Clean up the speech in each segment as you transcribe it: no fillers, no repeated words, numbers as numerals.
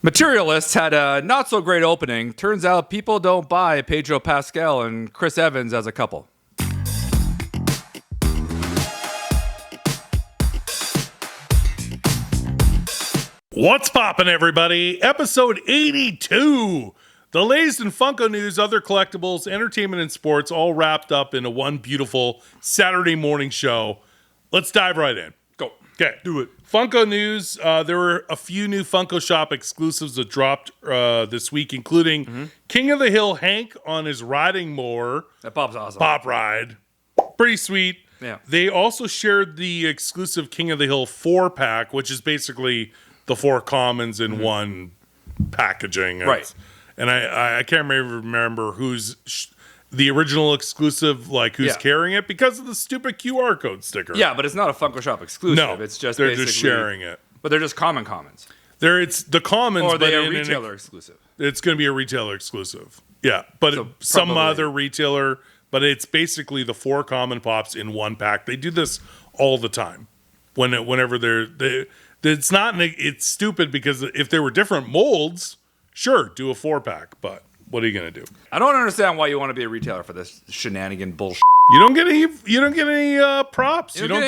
Materialists had a not so great opening. Turns out people don't buy Pedro Pascal and Chris Evans as a couple. What's poppin', everybody? Episode 82. The latest in Funko news, other collectibles, entertainment, and sports all wrapped up into one beautiful Saturday morning show. Let's dive right in. Go. Okay. Do it. Funko news. There were a few new Funko Shop exclusives that dropped this week, including King of the Hill Hank on his riding mower. That Bob's awesome. Pop ride. Pretty sweet. Yeah. They also shared the exclusive King of the Hill 4-pack, which is basically the 4 commons in one packaging. Right. And I can't remember who's the original exclusive, like who's carrying it, because of the stupid QR code sticker. Yeah, but it's not a Funko Shop exclusive. No, it's just they're just sharing it. But they're just commons. It's the commons, Or but they're retailer exclusive. It's going to be a retailer exclusive. Yeah, but So some probably other retailer. But it's basically the 4 common pops in one pack. They do this all the time. Whenever it's stupid because if there were different molds, sure, do a 4-pack. But what are you gonna do? I don't understand why you want to be a retailer for this shenanigan bullshit. You don't get any props. You don't get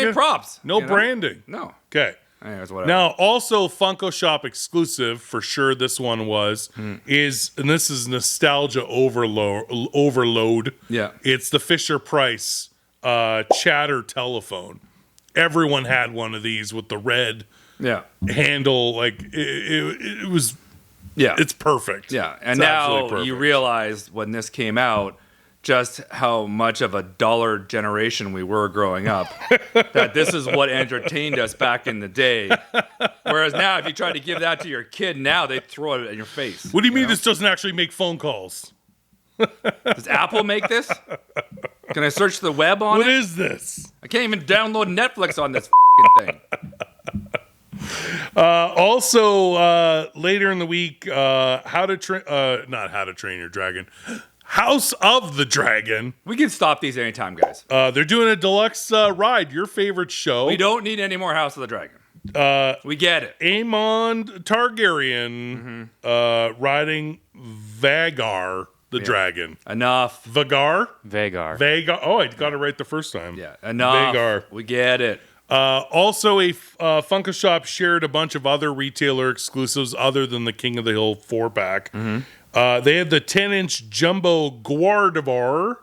any props. No branding. No. Okay. Anyways, whatever. Now, also Funko Shop exclusive, for sure this one was, and this is nostalgia overload. Yeah. It's the Fisher-Price chatter telephone. Everyone had one of these with the red handle. Like, it was... Yeah. It's perfect. Yeah. And It's now you realize when this came out just how much of a dollar generation we were growing up, that this is what entertained us back in the day. Whereas now, if you try to give that to your kid now, they throw it in your face. What do you mean this doesn't actually make phone calls? Does Apple make this? Can I search the web on it? What is this? I can't even download Netflix on this thing. Also, later in the week, not How to Train Your Dragon, House of the Dragon. We can stop these anytime, guys. They're doing a deluxe ride, your favorite show. We don't need any more House of the Dragon. We get it. Aemon Targaryen riding Vagar the dragon. Enough. Vagar? Vagar. Oh, I got it right the first time. Yeah, enough. Vagar. We get it. Also, Funko Shop shared a bunch of other retailer exclusives other than the King of the Hill 4-pack. They had the 10-inch jumbo Gardevoir.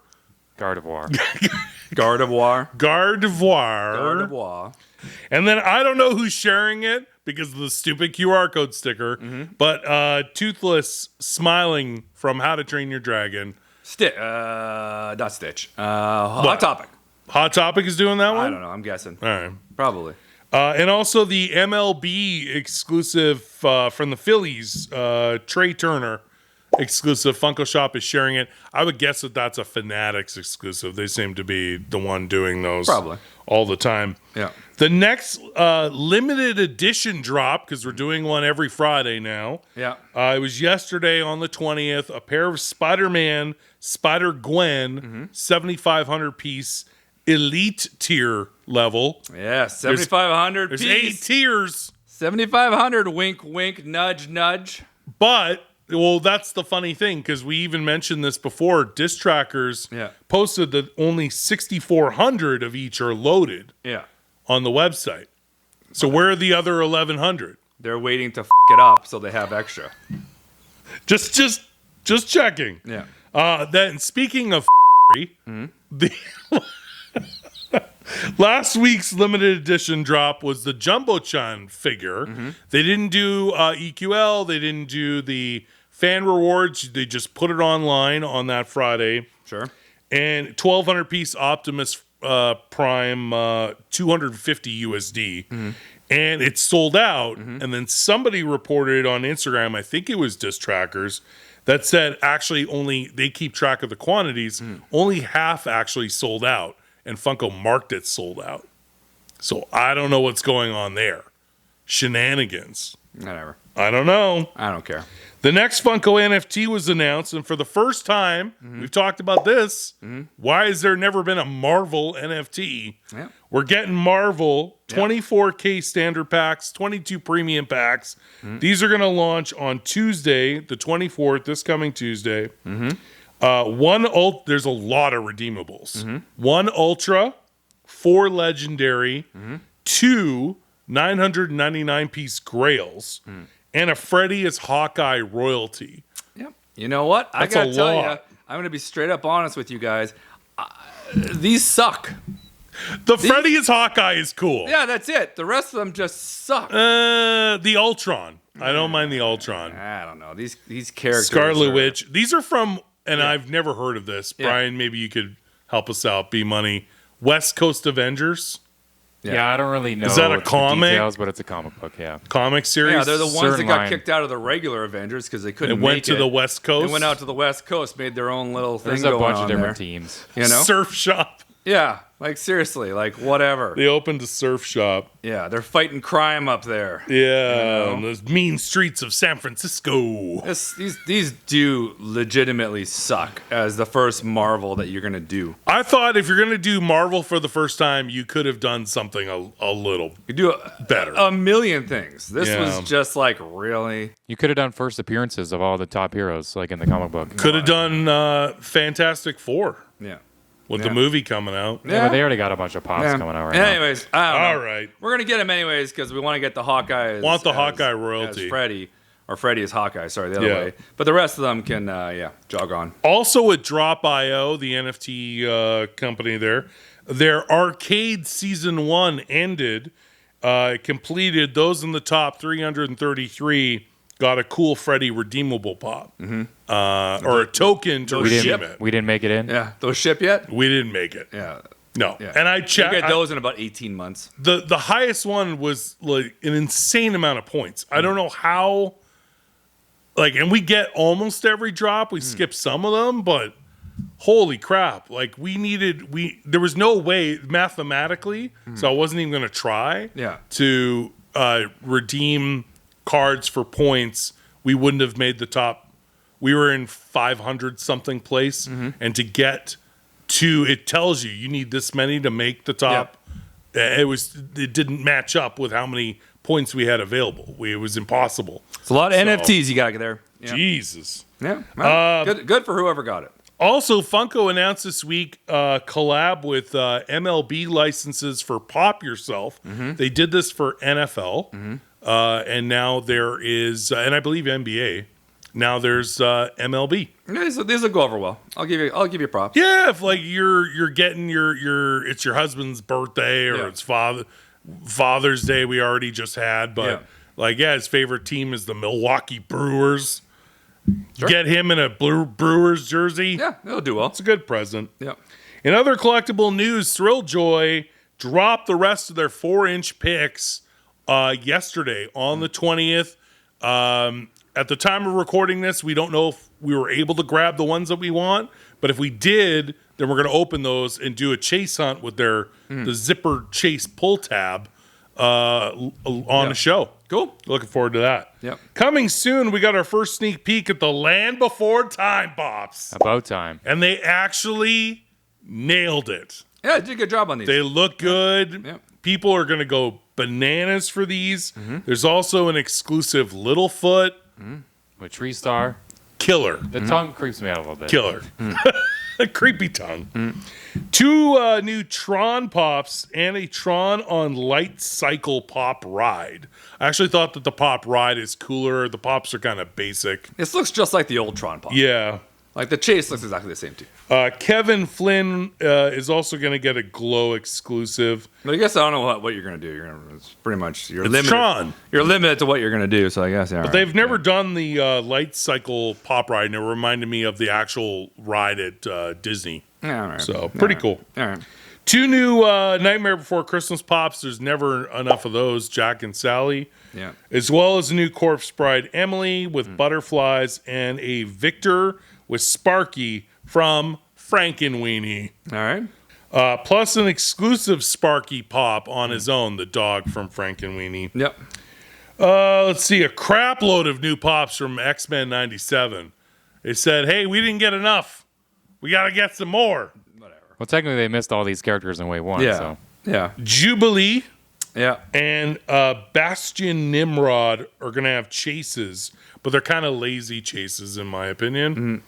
And then I don't know who's sharing it because of the stupid QR code sticker, but Toothless Smiling from How to Train Your Dragon. Not Stitch. Hot Topic. Hot Topic is doing that one? I don't know. I'm guessing. All right. Probably. And also the MLB exclusive from the Phillies, Trey Turner exclusive. Funko Shop is sharing it. I would guess that that's a Fanatics exclusive. They seem to be the one doing those probably all the time. Yeah. The next limited edition drop, because we're doing one every Friday now. Yeah. It was yesterday on the 20th. A pair of Spider-Man, Spider-Gwen, 7,500 piece elite tier level. Yeah, 7,500 There's piece. 8 tiers. 7,500, wink, wink, nudge, nudge. But, well, that's the funny thing, because we even mentioned this before. Disc Trackers posted that only 6,400 of each are loaded on the website. So where are the other 1,100? They're waiting to it up so they have extra. Just checking. Yeah. Then speaking of the last week's limited edition drop was the Jumbo-chan figure. They didn't do EQL. They didn't do the fan rewards. They just put it online on that Friday. Sure. And 1,200 piece Optimus Prime, 250 USD. And it's sold out. And then somebody reported on Instagram, I think it was Disc Trackers, that said actually they keep track of the quantities. Only half actually sold out. And Funko marked it sold out. So I don't know what's going on there. Shenanigans. Whatever. I don't know. I don't care. The next Funko NFT was announced, and for the first time, we've talked about this. Why has there never been a Marvel NFT? Yeah. We're getting Marvel 24K standard packs, 22 premium packs. These are going to launch on Tuesday, the 24th, this coming Tuesday. There's a lot of redeemables. 1 Ultra, 4 Legendary, 2 999-piece Grails, and a Freddy as Hawkeye royalty. Yep. You know what? That's I gotta a tell you, lot. I'm gonna be straight up honest with you guys. These suck. The Freddy as Hawkeye is cool. Yeah, that's it. The rest of them just suck. The Ultron. I don't mind the Ultron. I don't know. These characters. Scarlet are- Witch. These are from, and I've never heard of this. Brian, maybe you could help us out. B-Money. West Coast Avengers. Yeah, I don't really know. Is that a the comic? details, but it's a comic book. Yeah. Comic series. Yeah, they're the ones that Certain got line. kicked out of the regular Avengers because they couldn't It went make to it. the West Coast. They went out to the West Coast, made their own little thing There's a going bunch on of different there. teams. You know? Surf Shop. Yeah, like seriously, like whatever. They opened a surf shop. Yeah, they're fighting crime up there. Yeah, on those mean streets of San Francisco. These do legitimately suck as the first Marvel that you're gonna do. I thought if you're going to do Marvel for the first time, you could have done something a little You do better. a million things. This Yeah. was just like really. You could have done first appearances of all the top heroes, like in the comic book. Could have done Fantastic Four Yeah. with Yeah. the movie coming out. Yeah, but they already got a bunch of pops Yeah. coming out right now. Anyways, I don't know. All right. We're gonna get him anyways because we want to get the Hawkeye. Want the Hawkeye royalty. as Freddy, or Freddy is Hawkeye. Sorry, the other Yeah. way. But the rest of them can, jog on. Also with Drop.io, the NFT company there, their arcade season 1 ended, completed. Those in the top 333 got a cool Freddy redeemable pop. Or a token to We redeem didn't- it. We didn't make it in. Yeah, those ship yet? We didn't make it. Yeah, No. yeah. And I You checked. get those in about 18 months. The highest one was like an insane amount of points. I don't know how. Like, and we get almost every drop. We skip some of them, but holy crap! Like there was no way mathematically, so I wasn't even going to try. Yeah. To redeem cards for points, we wouldn't have made the top. We were in 500 something place, and to get to it tells you need this many to make the top. It didn't match up with how many points we had available. It was impossible. It's a lot of NFTs you gotta get there. Yeah. Jesus. Yeah. Well, good for whoever got it. Also, Funko announced this week collab with MLB licenses for Pop Yourself. They did this for NFL, and now there is, and I believe NBA. Now there's MLB. Yeah, these will go over well. I'll give you props. Yeah, if like you're getting your it's your husband's birthday or Yeah. it's Father's Day we already just had, but his favorite team is the Milwaukee Brewers. Sure. Get him in a Brewers jersey. Yeah, it'll do well. It's a good present. Yeah. In other collectible news, Thrilljoy dropped the rest of their 4-inch picks yesterday on the 20th. At the time of recording this, we don't know if we were able to grab the ones that we want, but if we did, then we're going to open those and do a chase hunt with the zipper chase pull tab on the show. Cool. Looking forward to that. Yep. Coming soon, we got our first sneak peek at the Land Before Time Pops. About time. And they actually nailed it. Yeah, did a good job on these. They look good. Yep. People are going to go bananas for these. There's also an exclusive Littlefoot With Tree Star. killer. The tongue creeps me out a little bit. Killer. A creepy tongue. 2 new Tron Pops and a Tron on Light Cycle Pop Ride. I actually thought that the Pop Ride is cooler. The Pops are kind of basic. This looks just like the old Tron Pop. Yeah. Like the chase looks exactly the same too. Kevin Flynn is also going to get a Glow exclusive. But I guess I don't know what you're gonna do. It's pretty much you're It's limited. Tron. You're limited to what you're gonna do. So I guess. Yeah, But they've never done the Light Cycle Pop Ride, and it reminded me of the actual ride at Disney. Yeah, all right. So, pretty cool. All right. 2 new Nightmare Before Christmas Pops. There's never enough of those. Jack and Sally. Yeah. As well as a new Corpse Bride Emily with butterflies and a Victor with Sparky from Frankenweenie. All right. Plus an exclusive Sparky Pop on his own, the dog from Frankenweenie. Yep. Let's see, a crap load of new pops from XMen 97. They said, hey, we didn't get enough. We got to get some more. Well, technically, they missed all these characters in Wave 1. Yeah. So. Yeah. Jubilee Yeah. and Bastion Nimrod are going to have chases, but they're kind of lazy chases, in my opinion.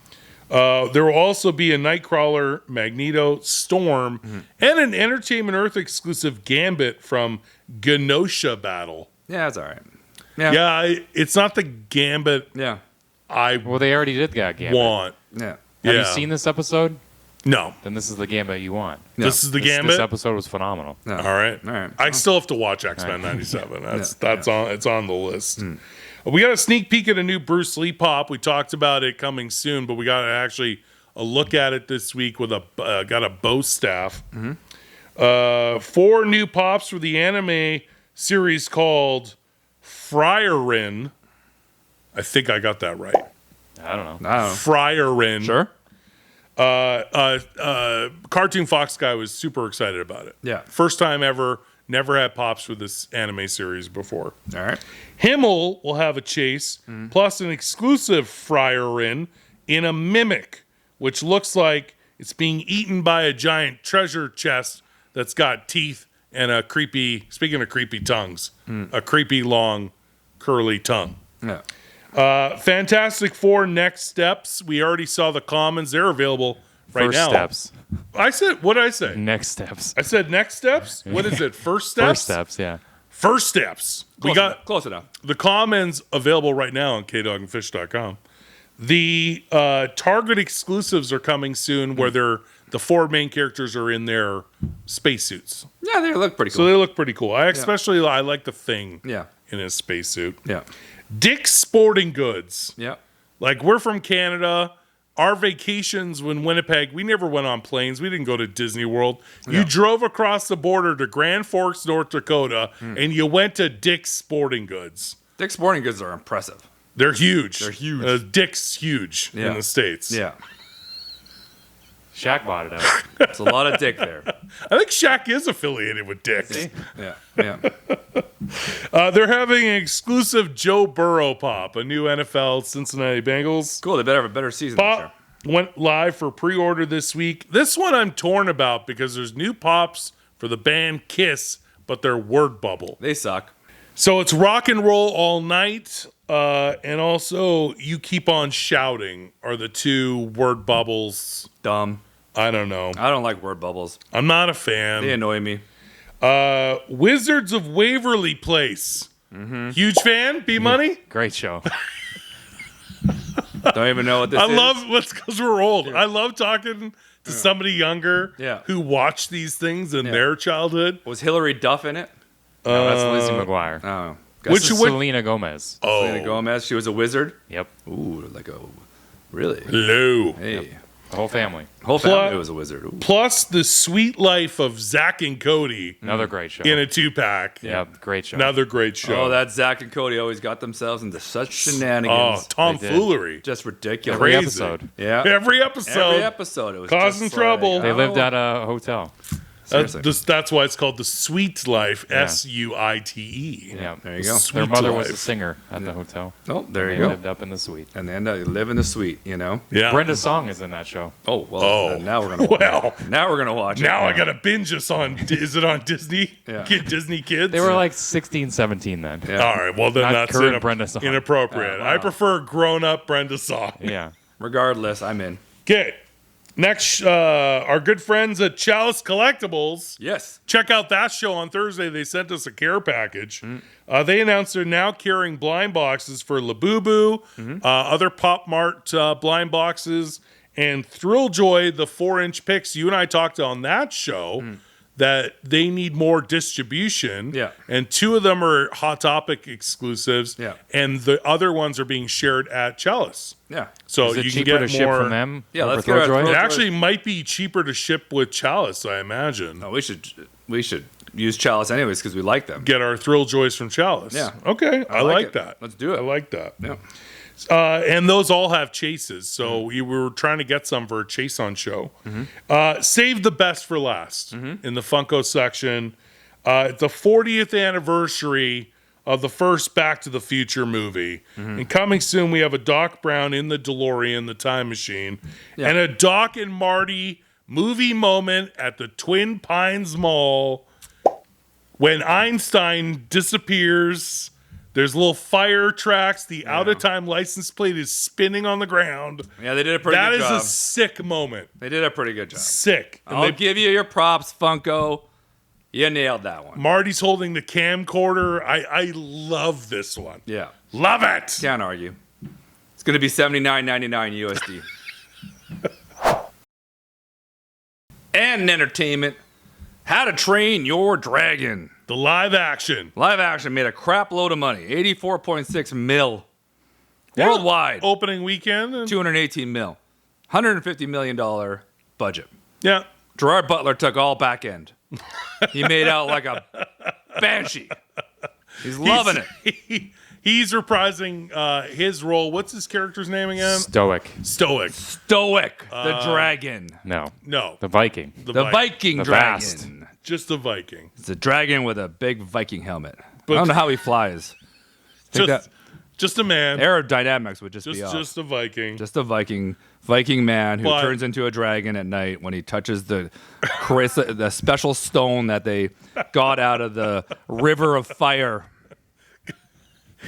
There will also be a Nightcrawler, Magneto, Storm, and an Entertainment Earth exclusive Gambit from Genosha Battle. Yeah, that's all right. Yeah. Yeah, it's not the Gambit Yeah. I Well, they already did that Gambit. want. Yeah. Have Yeah. you seen this episode? No. Then this is the Gambit you want. No. This is the This Gambit? episode was phenomenal. No. All right. All right. I still have to watch X-Men 97. That's Yeah. on. It's on the list. We got a sneak peek at a new Bruce Lee pop. We talked about it coming soon, but we got actually a look at it this week with got a bow staff. 4 new pops for the anime series called Friarin. I think I got that right. I don't know. I don't know. Friarin. Sure. Cartoon Fox guy was super excited about it. Yeah. First time ever. Never had pops for this anime series before. All right. Himmel will have a chase, plus an exclusive Friarin in a mimic, which looks like it's being eaten by a giant treasure chest that's got teeth and a creepy, speaking of creepy tongues, a creepy long curly tongue. Yeah. Fantastic Four Next Steps. We already saw the commons. They're available right First now. steps. I said, what did I say? Next steps. I said next steps? What is it? First steps? First steps, yeah. First steps. We got close enough. the commons available right now on kdogandfish.com. The Target exclusives are coming soon where the 4 main characters are in their spacesuits. Yeah, they look pretty So cool. they look pretty cool. I like the Thing Yeah. in his spacesuit. Yeah. Dick's Sporting Goods. Yeah. Like, we're from Canada. Our vacations in Winnipeg, we never went on planes. We didn't go to Disney World. You drove across the border to Grand Forks, North Dakota, and you went to Dick's Sporting Goods. Dick's Sporting Goods are impressive. They're huge. They're huge. Dick's huge in Yeah. the States. Yeah. Shaq bought it out. It's a lot of dick there. I think Shaq is affiliated with Dick's. Yeah. Yeah. They're having an exclusive Joe Burrow pop, a new NFL Cincinnati Bengals Cool. They better have a better season this year. pop. Went live for pre-order this week. This one I'm torn about because there's new pops for the band Kiss, but they're word bubble. They suck. So it's rock and roll all night, and also you keep on shouting are the 2 word bubbles. Dumb. I don't know. I don't like word bubbles. I'm not a fan. They annoy me. Wizards of Waverly Place. Huge fan? B Money? Great show. Don't even know what this I is. love what's because we're old. I love talking to somebody younger who watched these things in their childhood. Was Hillary Duff in it? No, that's Lizzie McGuire. Oh. Which- This is Selena Gomez. Selena Gomez. She was a wizard. Yep. Ooh, like a really. Hello. Hey, The whole family. whole family was a wizard. Ooh. Plus the sweet life of Zach and Cody Another great show. in a 2-pack. Yep, great show. Another great show. Oh, that Zach and Cody always got themselves into such shenanigans. tomfoolery. Just ridiculous. Every crazy. episode. Yeah. Every episode. Every episode. It was Causing just trouble. Like, They lived oh, at a hotel. seriously. That's why it's called the Sweet Life. SUITE. Yeah. There you go. Sweet Their mother was life. a singer at the hotel. Oh, there They you go. lived up in the suite. And then they live in the suite, you know. Yeah. Brenda Song is in that show. Oh well. Oh. Now we're gonna watch Well. it. Now we're gonna watch Now it. I gotta binge this on. Is it on Disney? Yeah. Disney Kids. They were like 16, 17 then. Yeah. All right. Well, then Not that's current Brenda Song. inappropriate. Oh, wow. I prefer grown-up Brenda Song. Yeah. Regardless, I'm in. Okay. Next, our good friends at Chalice Collectibles. Yes. Check out that show on Thursday. They sent us a care package. They announced they're now carrying blind boxes for Labubu, other Pop Mart blind boxes, and Thrill Joy, the 4-inch picks. You and I talked on that show that they need more distribution. Yeah. And 2 of them are Hot Topic exclusives. Yeah. And the other ones are being shared at Chalice. Yeah. So Is it you can cheaper get to more. ship from them? Yeah, over let's get our Thrilljoy? It Thrill- actually might be cheaper to ship with Chalice, I imagine. No, we should use Chalice anyways because we like them. Get our Thrill Joys from Chalice. Yeah. Okay. I like like it. that. Let's do it. I like that. Yeah. And those all have chases. So we were trying to get some for a chase on show. Save the best for last in the Funko section. It's the 40th anniversary of the first Back to the Future movie. And coming soon, we have a Doc Brown in the DeLorean, the time machine, and a Doc and Marty movie moment at the Twin Pines Mall when Einstein disappears. There's little fire tracks. The out-of-time license plate is spinning on the ground. Yeah, they did a pretty good job. That is a sick moment. They did a pretty good job. Sick. And I'll give you your props, Funko. You nailed that one. Marty's holding the camcorder. I love this one. Yeah. Love it. Can't argue. It's going to be $79.99 USD. And entertainment. How to Train Your Dragon. The live action. Live action made a crap load of money. 84.6 mil. Worldwide. Opening weekend. 218 mil. $150 million budget. Yeah. Gerard Butler took all back end. He made out like a banshee. He's loving it. He's reprising his role. What's his character's name again? Stoic. Stoic. Stoic, the dragon. No. No. The Viking. The Viking The dragon. vast. Just the Viking. It's a dragon with a big Viking helmet. But- I don't know how he flies. Just a man. Aerodynamics would just be off. Just a Viking. Just a Viking man who But- turns into a dragon at night when he touches the special stone that they got out of the river of fire.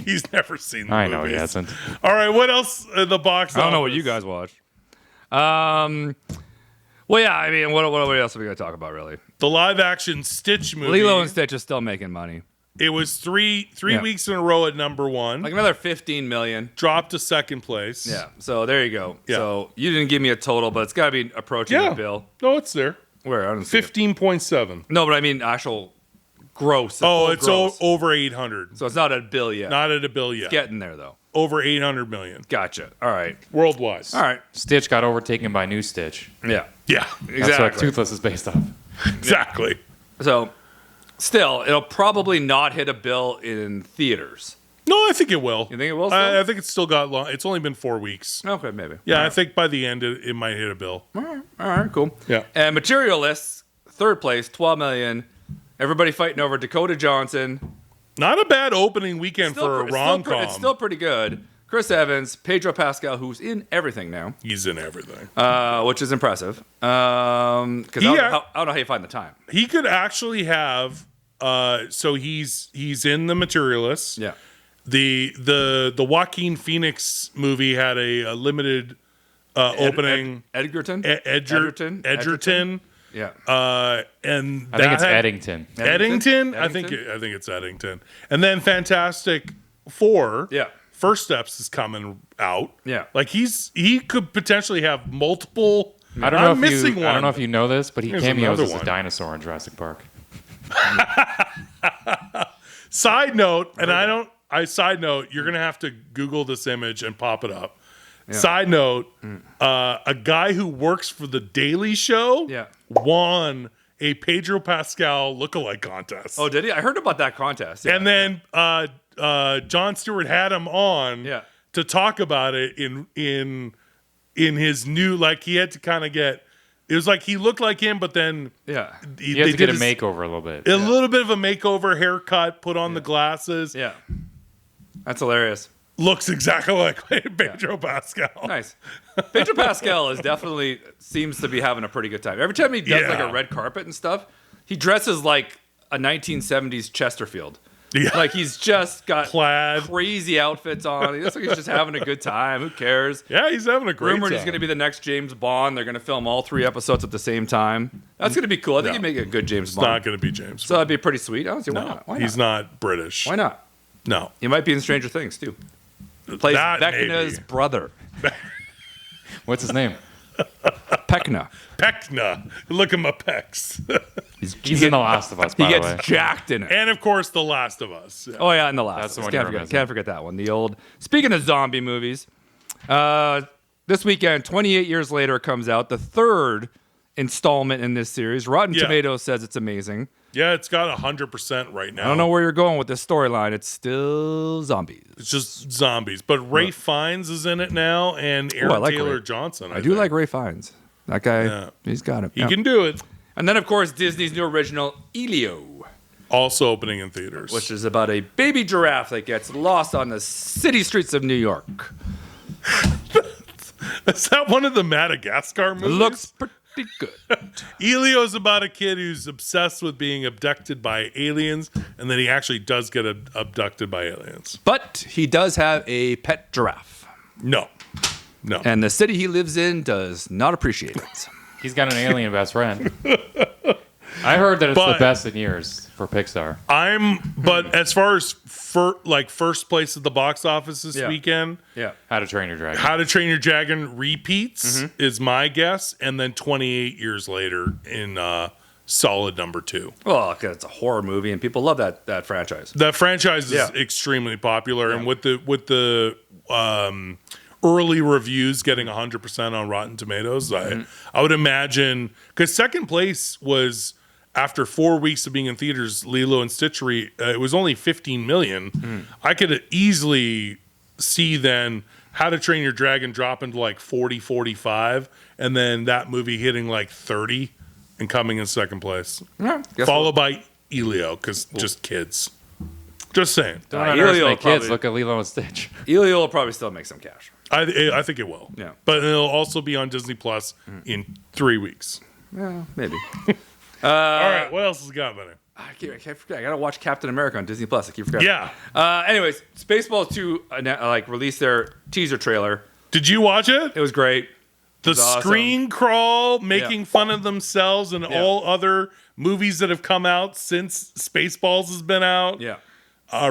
He's never seen the I know movies. he hasn't. All right, what else in the box I don't know what office? you guys watch. Well, yeah, I mean, what else are we going to talk about, really? The live action Stitch movie. Lilo and Stitch is still making money. It was three Yeah. weeks in a row at number one. Like another 15 million. Dropped to second place. Yeah, so there you go. Yeah. So you didn't give me a total, but it's got to be approaching Yeah. the bill. No, it's there. Where? I don't see it. 15.7. No, but I mean actual gross. Oh, full it's gross. over 800. So it's not a bill yet. Not at a bill yet. Getting there, though. Over 800 million. Gotcha. All right. Worldwide. All right. Stitch got overtaken by New Stitch. Yeah. Yeah, That's what Exactly. Toothless is based off. exactly. So, still, it'll probably not hit a bill in theaters. No, I think it will. You think it will still? I think it's still got long. It's only been 4 weeks. Okay, maybe. Yeah, I think by the end it might hit a bill. All right, cool. Yeah. And Materialists, third place, 12 million. Everybody fighting over Dakota Johnson. Not a bad opening weekend for a rom-com. It's still pretty good. Chris Evans, Pedro Pascal, who's in everything now, He's in everything. which is impressive. Because I don't know how you find the time. He could actually have. So he's in the Materialists. Yeah. The Joaquin Phoenix movie had a limited opening. Edgerton? Edgerton. Yeah. And I think it's that had- Eddington. Eddington. I Eddington? think it's Eddington. And then Fantastic Four. Yeah. First Steps is coming out. Yeah. Like he could potentially have multiple. I don't I'm know if missing you. one. I don't know if you know this, but he Here's cameos another as a one. dinosaur in Jurassic Park. Side note, side note, you're gonna have to Google this image and pop it up. Side note, a guy who works for the Daily Show Yeah. won a Pedro Pascal lookalike contest. Oh, did he? I heard about that contest. Yeah. And then Jon Stewart had him on Yeah. to talk about it in his new, like he had to kind of get, it was like he looked like him, but then Yeah. You have to get a makeover a little bit. a little bit of a makeover, haircut, put on the glasses. Yeah. That's hilarious. Looks exactly like Pedro Pascal. Nice. Pedro Pascal seems to be having a pretty good time. Every time he does like Yeah. a red carpet and stuff, he dresses like a 1970s Chesterfield. Yeah. Like he's just got Plaid. crazy outfits on. He looks like he's just having a good time. Who cares? Yeah, he's having a great Rumored time. he's going to be the next James Bond. They're going to film all 3 episodes at the same time. That's going to be cool. I think he'd make a good James It's Bond. not going to be James. So that'd be pretty sweet. I don't see why no, not. Why he's not? not British. Why not? No. He might be in Stranger Things too. Plays That Vecna's maybe. brother. What's his name? Pecna. Pecna. Look at my pecs. He's in The Last of Us, He by the way. gets jacked in it. And of course, The Last of Us. Yeah. Oh yeah, and the last. That's the one Can't you were forget, missing. can't forget that one. The old. Speaking of zombie movies, this weekend, 28 years later, comes out the 3rd installment in this series. Rotten Yeah. Tomatoes says it's amazing. Yeah, it's got 100% right now. I don't know where you're going with this storyline. It's still zombies. It's just zombies. But Ray Fiennes is in it now, and Aaron I like Taylor Ray. Johnson. I do think. like Ray Fiennes. That guy, Yeah. he's got it. He Yeah. can do it. And then, of course, Disney's new original, Elio. Also opening in theaters. which is about a baby giraffe that gets lost on the city streets of New York. Is that one of the Madagascar movies? Looks pretty good. Elio's about a kid who's obsessed with being abducted by aliens, and then he actually does get abducted by aliens. But he does have a pet giraffe. No. And the city he lives in does not appreciate it. He's got an alien best friend. I heard that it's the best in years for Pixar. But as far as first place at the box office this weekend, How to Train Your Dragon. How to Train Your Dragon repeats is my guess, and then 28 years later in solid number 2. Well, 'cause it's a horror movie, and people love that franchise. That franchise is extremely popular, and with the early reviews getting 100% on Rotten Tomatoes, I would imagine, because second place was, after 4 weeks of being in theaters, Lilo and Stitchery, it was only 15 million. I could easily see then How to Train Your Dragon dropping to like 40, 45, and then that movie hitting like 30 and coming in second place. Yeah, Followed by Elio, because just kids. Just saying. Don't underestimate kids. Look at Lilo and Stitch. Elio will probably still make some cash. I think it will. Yeah. But it'll also be on Disney Plus in 3 weeks. Yeah, maybe. All right, what else has got, buddy? I can't forget. I gotta watch Captain America on Disney Plus. I keep forgetting. Yeah. Anyways, Spaceballs 2 released their teaser trailer. Did you watch it? It was great. The awesome. screen crawl, making fun of themselves and all other movies that have come out since Spaceballs has been out. Yeah.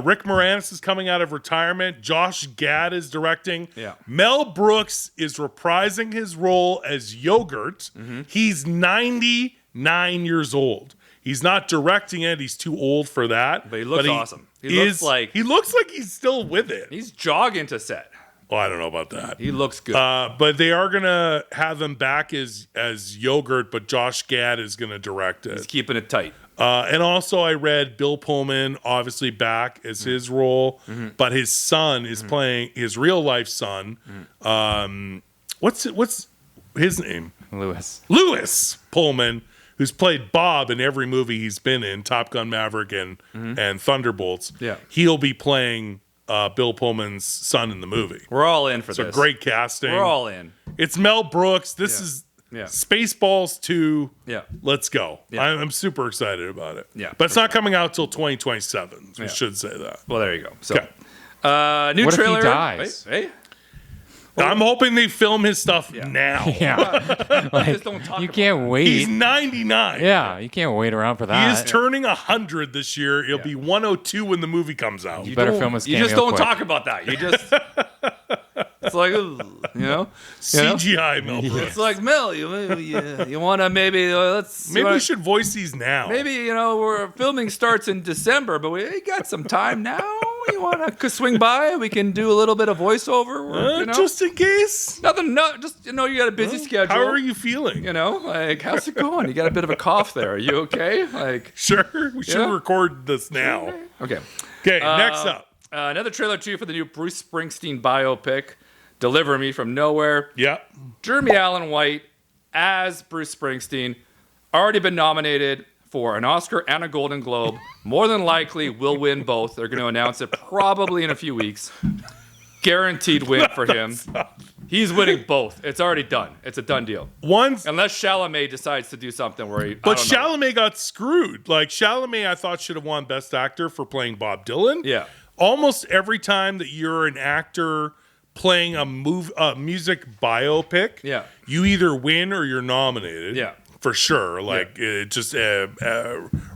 Rick Moranis is coming out of retirement. Josh Gad is directing. Yeah. Mel Brooks is reprising his role as Yogurt. He's 99 years old. He's not directing it. He's too old for that. But he looks awesome. He looks like he's still with it. he's jogging to set. Well, I don't know about that. He looks good. But they are gonna have him back as Yogurt, but Josh Gad is gonna direct it. He's keeping it tight. And also, I read Bill Pullman obviously back as his role, but his son is playing his real life son. What's his name? Lewis Pullman, who's played Bob in every movie he's been in, Top Gun Maverick and Thunderbolts. Yeah. He'll be playing Bill Pullman's son in the movie. We're all in for So this. great casting. We're all in. It's Mel Brooks. This is Spaceballs 2. Yeah. Let's go. Yeah. I'm super excited about it. Yeah, But it's not coming out till 2027. We should say that. Well, there you go. So, Okay. new What if he trailer. dies? Hey. I'm hoping they film his stuff now. Yeah. Just don't talk You about can't wait. He's 99. Yeah, you can't wait around for He that. is turning 100 this year. He'll be 102 when the movie comes out. You better film his You just cameo don't quick. talk about that. You just. It's like, CGI Mel Brooks. It's like, Mel, you want to maybe let's. Maybe we should voice these now. Maybe we're filming starts in December, but we got some time now. You want to swing by? We can do a little bit of voiceover. Just in case. Nothing. No, just you got a busy schedule. How are you feeling? How's it going? You got a bit of a cough there. Are you okay? Sure. We should record this now. Okay. Okay. Next up. Another trailer too for the new Bruce Springsteen biopic, Deliver Me from Nowhere. Yep. Jeremy Allen White as Bruce Springsteen, already been nominated for an Oscar and a Golden Globe. More than likely will win both. They're going to announce it probably in a few weeks. Guaranteed win for him. He's winning both. It's already done. It's a done deal. Unless Chalamet decides to do something where he. But Chalamet got screwed. Like Chalamet, I thought should have won Best Actor for playing Bob Dylan. Yeah. Almost every time that you're an actor playing a music biopic, you either win or you're nominated. Yeah. For sure. Like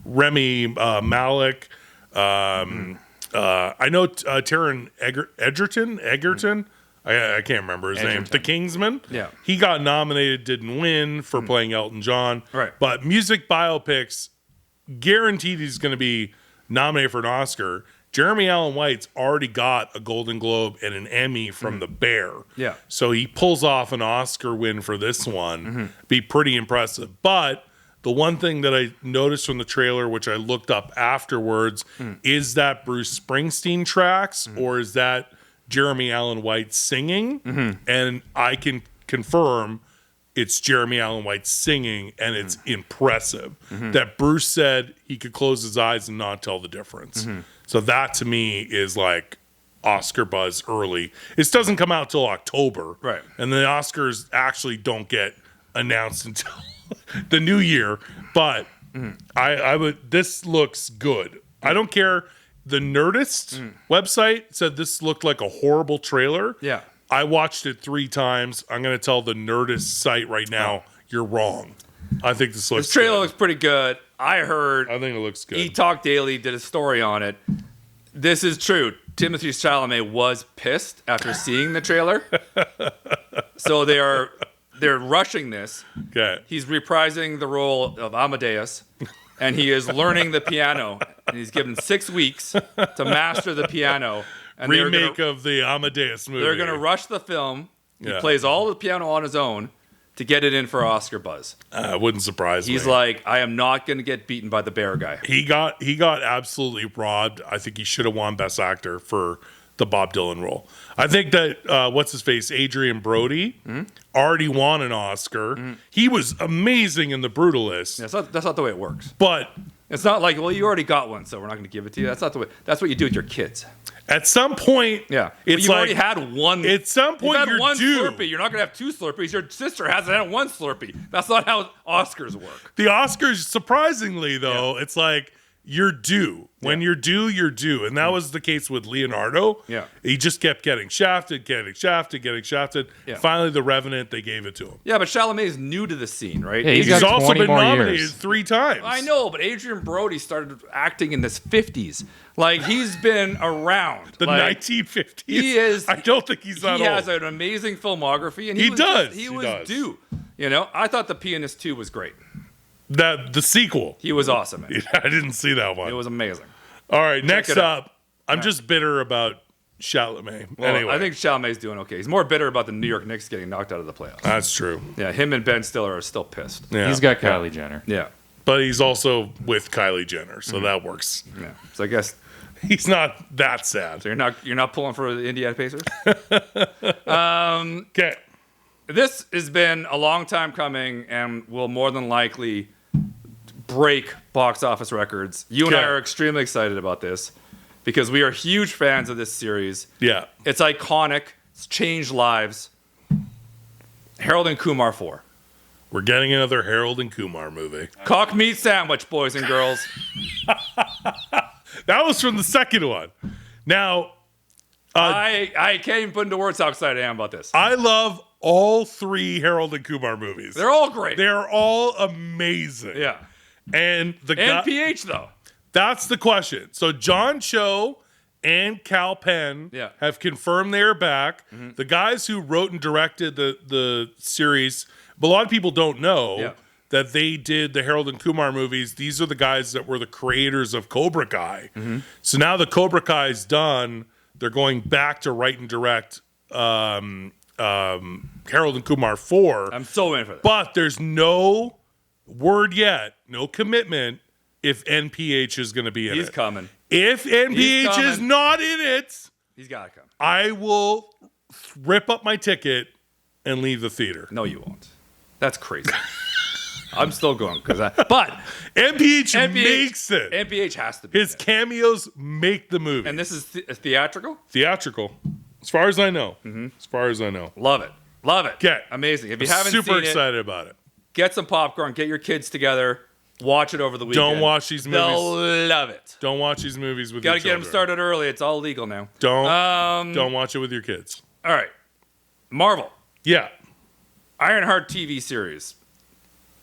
Remy Malik. I know Taron Egerton. I can't remember his name. The Kingsman. Yeah. He got nominated, didn't win for playing Elton John. Right. But music biopics, guaranteed he's going to be nominated for an Oscar. Jeremy Allen White's already got a Golden Globe and an Emmy from The Bear. Yeah. So he pulls off an Oscar win for this one. Be pretty impressive. But the one thing that I noticed from the trailer, which I looked up afterwards, is that Bruce Springsteen tracks or is that Jeremy Allen White singing? And I can confirm it's Jeremy Allen White singing, and it's impressive. That Bruce said he could close his eyes and not tell the difference. So that to me is like Oscar buzz early. It doesn't come out till October, Right? And the Oscars actually don't get announced until the new year. But I would. This looks good. I don't care. The Nerdist website said this looked like a horrible trailer. Yeah. I watched it 3 times. I'm going to tell the Nerdist site right now, you're wrong. I think this looks This trailer good. looks pretty good. I heard I think it looks good. E-Talk Daily did a story on it. This is true. Timothy Chalamet was pissed after seeing the trailer. So they're rushing this. Okay. He's reprising the role of Amadeus, and he is learning the piano. And he's given 6 weeks to master the piano. And Remake of the Amadeus movie. they're going to rush the film. He Yeah. plays all the piano on his own to get it in for Oscar buzz. Wouldn't surprise me. He's like, I am not going to get beaten by the bear guy. He got absolutely robbed. I think he should have won Best Actor for the Bob Dylan role. I think that what's his face, Adrian Brody, already won an Oscar. He was amazing in The Brutalist, That's not the way it works. but It's not like, well, you already got one, so we're not going to give it to you. That's not the way. That's what you do with your kids. at some point, Yeah, it's you've like already had one. at some You've point had you're one due. Slurpee. You're not going to have 2 Slurpees. Your sister hasn't had 1 Slurpee. That's not how Oscars work. The Oscars, surprisingly though, it's like you're due. When you're due, you're due. And that was the case with Leonardo. Yeah. He just kept getting shafted. Yeah. Finally, The Revenant, they gave it to him. Yeah, but Chalamet is new to the scene, right? Yeah, He's got also 20 been more nominated years. 3 times. I know, but Adrian Brody started acting in his 50s. Like, he's been around. The like, 1950s. He is. I don't think he's that He old. has an amazing filmography, and He was does. He He was does. due. You know, I thought The Pianist 2 was great. The sequel. He was awesome. In it. I didn't see that one. It was amazing. All right, next it out. up. I'm just bitter about Chalamet. Well, anyway, I think Chalamet's doing okay. He's more bitter about the New York Knicks getting knocked out of the playoffs. that's true. Yeah, him and Ben Stiller are still pissed. Yeah. He's got Kylie Jenner. Yeah. But he's also with Kylie Jenner, so that works. Yeah. So I guess He's not that sad. so you're not pulling for the Indiana Pacers? Okay. This has been a long time coming and will more than likely break box office records. You and I Okay. are extremely excited about this because we are huge fans of this series. Yeah. It's iconic. It's changed lives. Harold and Kumar 4. We're getting another Harold and Kumar movie. Cock meat sandwich, boys and girls. That was from the second one. Now, I can't even put into words how excited I am about this. I love all 3 Harold and Kumar movies. They're all great. They're all amazing. Yeah. And the And guy, PH, though. that's the question. So John Cho and Cal Penn Yeah. have confirmed they're back. The guys who wrote and directed the series, but a lot of people don't know Yeah. that they did the Harold and Kumar movies. These are the guys that were the creators of Cobra Kai. So now the Cobra Kai's done. They're going back to write and direct Harold and Kumar 4. I'm so in for this. But there's no word yet, no commitment if NPH is going to be in He's it. coming. If NPH coming. is not in it, He's got to come. I will rip up my ticket and leave the theater. No, you won't. That's crazy. I'm still going but NPH makes it. NPH has to be. His cameos make the movie. And this is theatrical? Theatrical, as far as I know. As far as I know. Love it. Love it. Okay. Amazing. If you haven't Super seen excited about it. get some popcorn, get your kids together, watch it over the weekend. Don't watch these movies. They'll love it. Don't watch these movies with Got your to get them children. started early. It's all legal now. Don't watch it with your kids. All right. Marvel. Yeah. Ironheart TV series.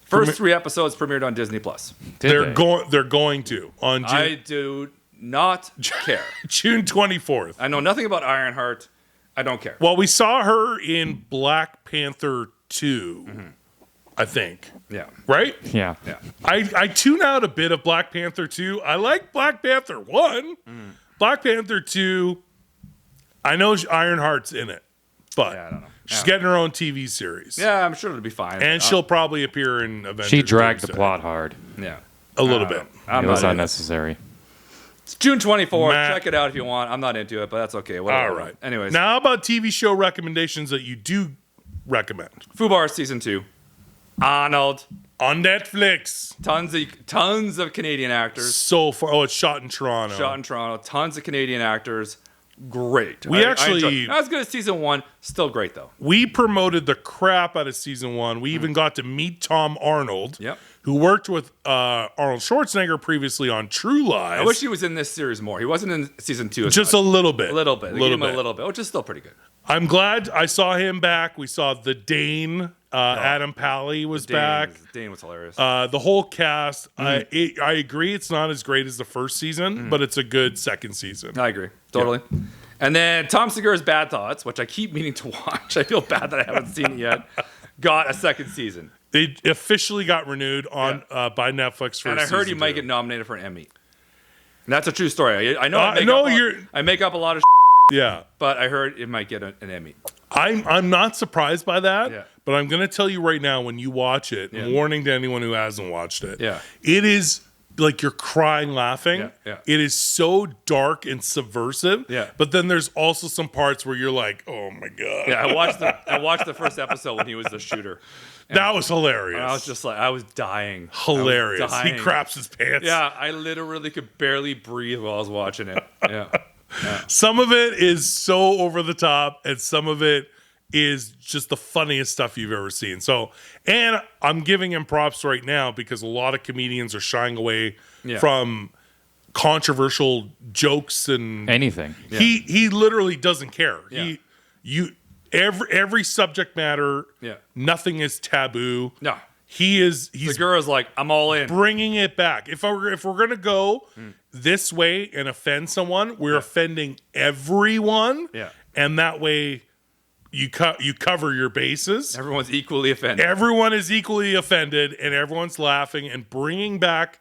First 3 episodes premiered on Disney Plus. They're going to on June, I do not care. June 24th. I know nothing about Ironheart. I don't care. Well, we saw her in Black Panther 2, I think. Yeah. Right? Yeah. Yeah. I tune out a bit of Black Panther 2. I like Black Panther 1. Black Panther 2, I know Ironheart's in it, but Yeah, I don't know. she's Yeah. getting her own TV series. Yeah, I'm sure it'll be fine. And she'll probably appear in Avengers. She dragged the Doomsday. plot hard. Yeah. A little bit. I'm It was not unnecessary. It's June 24th. Matt. Check it out if you want. I'm not into it, but that's okay. Whatever. All right. Anyways, Now, how about TV show recommendations that you do recommend? Fubar Season 2. Arnold. On Netflix. Tons of Canadian actors. So far. Oh, it's shot in Toronto. Shot in Toronto. Tons of Canadian actors. Great. We actually... Not as good as season 1. Still great, though. We promoted the crap out of season 1. We even got to meet Tom Arnold, Yep. who worked with Arnold Schwarzenegger previously on True Lies. I wish he was in this series more. He wasn't in season 2 as Just much. a little bit. A little bit. They gave him a little bit, which is still pretty good. I'm glad I saw him back. We saw the Dane. Adam Pally was back. Dane was hilarious. The whole cast. I agree it's not as great as the first season, but it's a good second season. I agree. Totally. Yeah. And then Tom Segura's Bad Thoughts, which I keep meaning to watch. I feel bad that I haven't seen it yet. Got a second season. They officially got renewed on by Netflix for. And I heard he might get nominated for an Emmy. And that's a true story. I know. I make up a lot of. Yeah, but I heard it might get an Emmy. I'm not surprised by that. Yeah. But I'm going to tell you right now, when you watch it, warning to anyone who hasn't watched it. Yeah. It is like you're crying laughing. Yeah. It is so dark and subversive. Yeah. But then there's also some parts where you're like, oh my God. Yeah, I watched the first episode when he was the shooter. That was hilarious. And I was just like, I was dying. Hilarious. Was dying. He craps his pants. Yeah, I literally could barely breathe while I was watching it. Yeah. Some of it is so over the top, and some of it is just the funniest stuff you've ever seen. So, and I'm giving him props right now because a lot of comedians are shying away from controversial jokes and anything. Yeah. He literally doesn't care. Yeah. Every subject matter. Yeah. Nothing is taboo. No. He's Segura's like, I'm all in. Bringing it back. If we're gonna go this way and offend someone, we're offending everyone. Yeah. And that way you cover your bases. Everyone's equally offended. Everyone is equally offended, and everyone's laughing and bringing back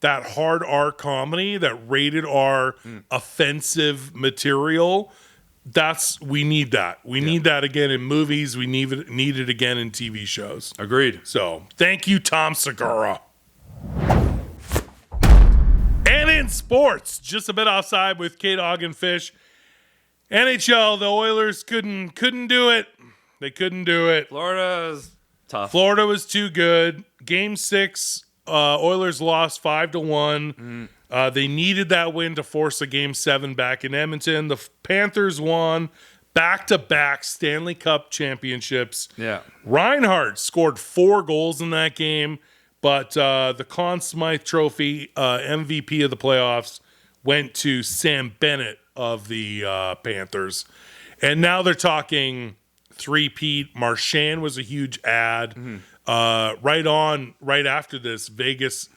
that hard R comedy, that rated R offensive material. We need that. We need that again in movies. We need it again in TV shows. Agreed. So thank you, Tom Segura. And in sports, just a bit offside with kdogandfish. NHL, the Oilers couldn't do it. They couldn't do it. Florida's tough. Florida was too good. Game 6, Oilers lost 5-1. They needed that win to force a Game 7 back in Edmonton. The Panthers won back-to-back Stanley Cup championships. Yeah. Reinhart scored 4 goals in that game, but the Conn Smythe Trophy MVP of the playoffs went to Sam Bennett of the Panthers. And now they're talking three-peat. Marchand was a huge ad. Right after this, Vegas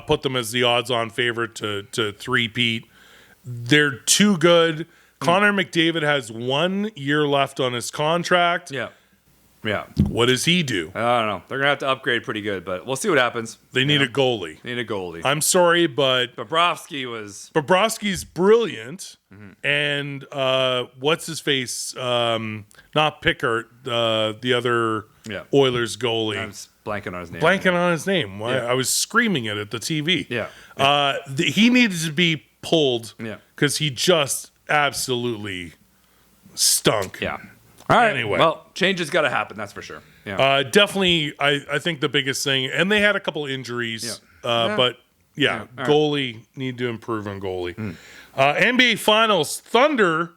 put them as the odds-on favorite to three-peat. They're too good. Connor McDavid has 1 year left on his contract. Yeah. Yeah. What does he do? I don't know. They're going to have to upgrade pretty good, but we'll see what happens. They need a goalie. I'm sorry, but Bobrovsky's brilliant. And what's his face? Not Pickard, the other Oilers goalie. I'm blanking on his name. Yeah. I was screaming it at the TV. Yeah. He needed to be pulled because he just absolutely stunk. Yeah. All right. Anyway. Well, change has got to happen. That's for sure. Yeah. Definitely, I think the biggest thing, and they had a couple injuries, but goalie need to improve on goalie. NBA Finals, Thunder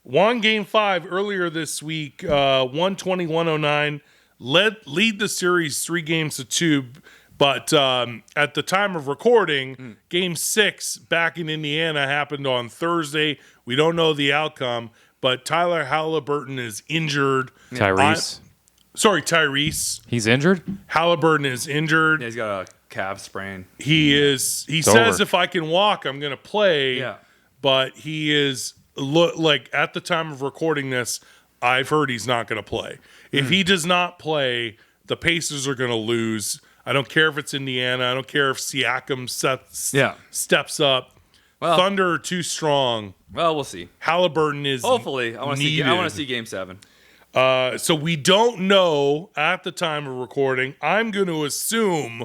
won Game 5 earlier this week, 120-109, lead the series 3-2, but at the time of recording, Game 6 back in Indiana happened on Thursday. We don't know the outcome, but Tyler Halliburton is injured. Tyrese. Tyrese. He's injured? Halliburton is injured. Yeah, he's got a calf sprain. He says, if I can walk, I'm going to play. Yeah. But he is, like, at the time of recording this, I've heard he's not going to play. If he does not play, the Pacers are going to lose. I don't care if it's Indiana. I don't care if Siakam steps up. Well, Thunder are too strong. Well, we'll see. Halliburton is hopefully. I want to see Game 7. So we don't know at the time of recording. I'm going to assume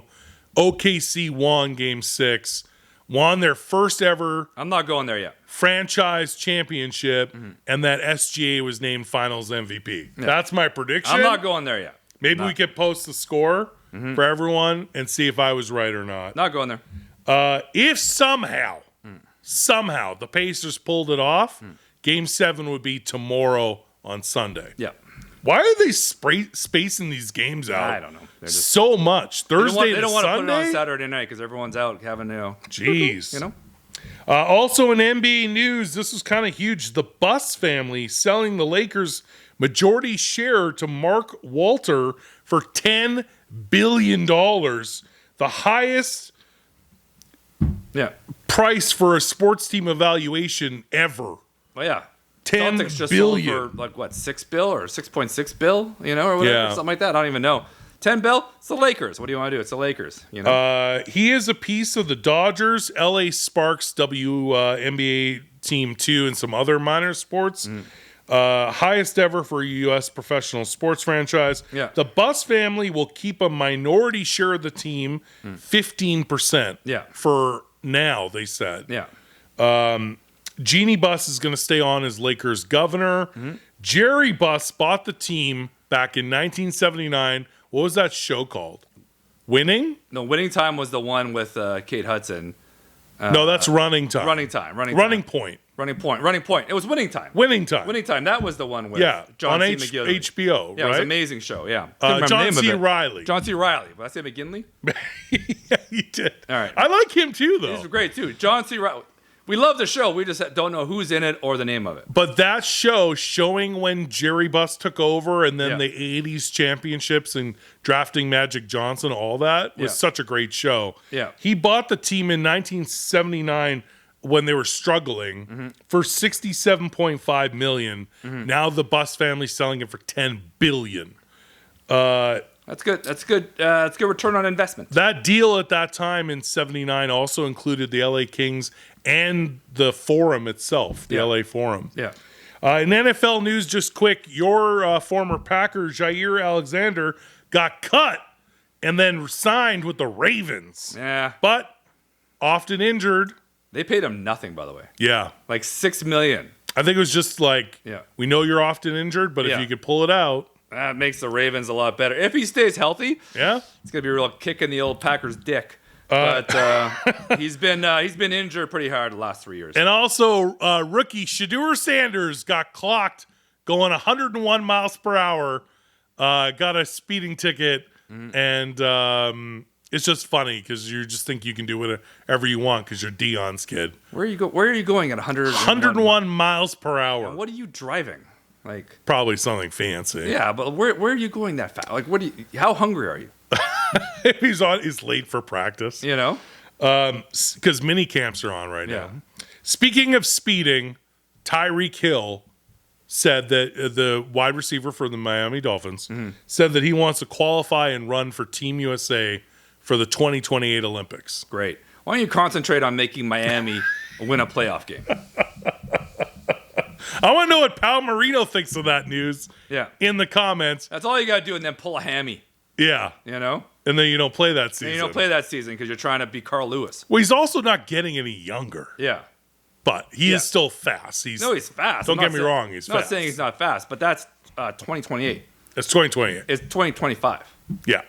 OKC won Game 6, won their first ever. I'm not going there yet. Franchise championship, and that SGA was named Finals MVP. Yeah. That's my prediction. I'm not going there yet. Maybe we could post the score for everyone and see if I was right or not. Not going there. If somehow the Pacers pulled it off, Game 7 would be tomorrow on Sunday. Yeah. Why are they spacing these games out? I don't know. They're just, so much. Thursday they don't to want to Sunday? put it on Saturday night because everyone's out having, Jeez. you know? Also in NBA news, this was kind of huge. The Buss family selling the Lakers' majority share to Mark Walter for $10 billion. The highest price for a sports team evaluation ever. Well, yeah. 10 Celtics just billion. sold for like what, $6 billion or 6.6 billion, or whatever, Yeah. something like that. I don't even know. 10 bill. It's the Lakers. What do you want to do? It's the Lakers. He is a piece of the Dodgers, LA Sparks, WNBA Team 2, and some other minor sports. Highest ever for a U.S. professional sports franchise. Yeah. The Buss family will keep a minority share of the team, 15%. Yeah. For now, they said. Yeah. Jeannie Buss is going to stay on as Lakers governor. Jerry Buss bought the team back in 1979. What was that show called? Winning? No, Winning Time was the one with Kate Hudson. No, that's Running Time. Running Time. Running Point. Running Point. It was Winning Time. Winning Time. Winning Time. That was the one with on John C. McGinley. HBO, Yeah, right? it was an amazing show. Yeah. Couldn't remember the John name C. of it. Reilly. John C. Reilly. Did I say McGinley? Yeah, you did. All right. I like him too, though. He's great too. John C. Reilly. We love the show. We just don't know who's in it or the name of it. But that show showing when Jerry Buss took over and then Yeah. the 80s championships and drafting Magic Johnson, all that was such a great show. Yeah. He bought the team in 1979 when they were struggling for $67.5 million. Now the Buss family's selling it for $10 billion. That's good. That's good. That's good return on investment. That deal at that time in 79 also included the LA Kings and the Forum itself, the LA Forum. Yeah. In NFL news, just quick, your former Packer, Jair Alexander, got cut and then signed with the Ravens. Yeah. But often injured. They paid him nothing, by the way. Yeah. Like $6 million. I think it was just like, we know you're often injured, but if you could pull it out. That makes the Ravens a lot better. If he stays healthy, it's gonna be a real kick in the old Packers' dick. But he's been injured pretty hard the last 3 years. And also, rookie Shedeur Sanders got clocked going 101 miles per hour. Got a speeding ticket, and it's just funny because you just think you can do whatever you want because you're Dion's kid. Where are you going at 101 miles per hour? What are you driving? Like probably something fancy. Yeah, but where are you going that fast? Like how hungry are you? He's late for practice. Because mini camps are on right now. Speaking of speeding, Tyreek Hill said that the wide receiver for the Miami Dolphins said that he wants to qualify and run for Team USA for the 2028 Olympics. Great. Why don't you concentrate on making Miami win a playoff game? I want to know what Pal Marino thinks of that news. In the comments. That's all you got to do, and then pull a hammy. Yeah. And then you don't play that season. And you don't play that season because you're trying to be Carl Lewis. Well, he's also not getting any younger. Yeah. But he is still fast. He's fast. Don't get me wrong. He's fast. I'm fast. not saying he's not fast, but that's 2028. It's 2028. It's 2025. Yeah.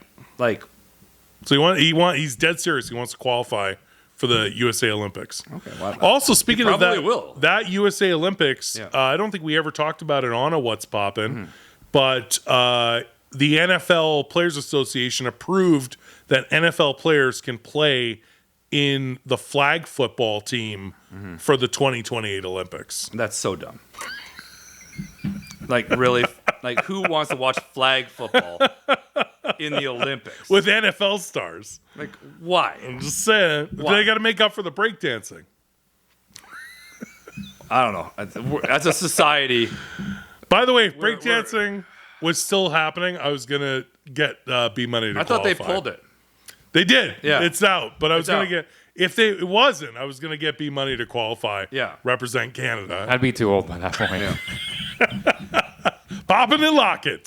So he's dead serious. He wants to qualify for the USA Olympics. Okay. Wow. Also, speaking of that, that USA Olympics, I don't think we ever talked about it on a What's Poppin', but the NFL Players Association approved that NFL players can play in the flag football team for the 2028 Olympics. That's so dumb. Like, really? Like, who wants to watch flag football in the Olympics? With NFL stars. Like, why? I'm just saying. Why? They got to make up for the breakdancing. I don't know. As a society. By the way, if breakdancing was still happening, I was going to get B money to qualify. I thought they pulled it. They did. Yeah. It's out. But I was going to get... If it wasn't, I was going to get B money to qualify. Yeah. Represent Canada. I'd be too old by that point. Popping and locking.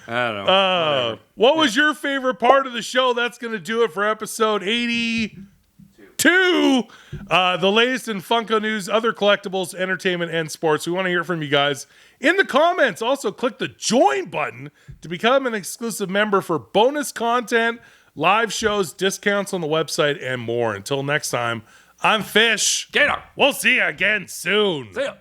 I don't know. What was your favorite part of the show? That's going to do it for episode 82. to the latest in Funko news, other collectibles, entertainment, and sports. We want to hear from you guys in the comments. Also, click the join button to become an exclusive member for bonus content, live shows, discounts on the website, and more. Until next time, I'm Fish. Gator. We'll see you again soon. See ya.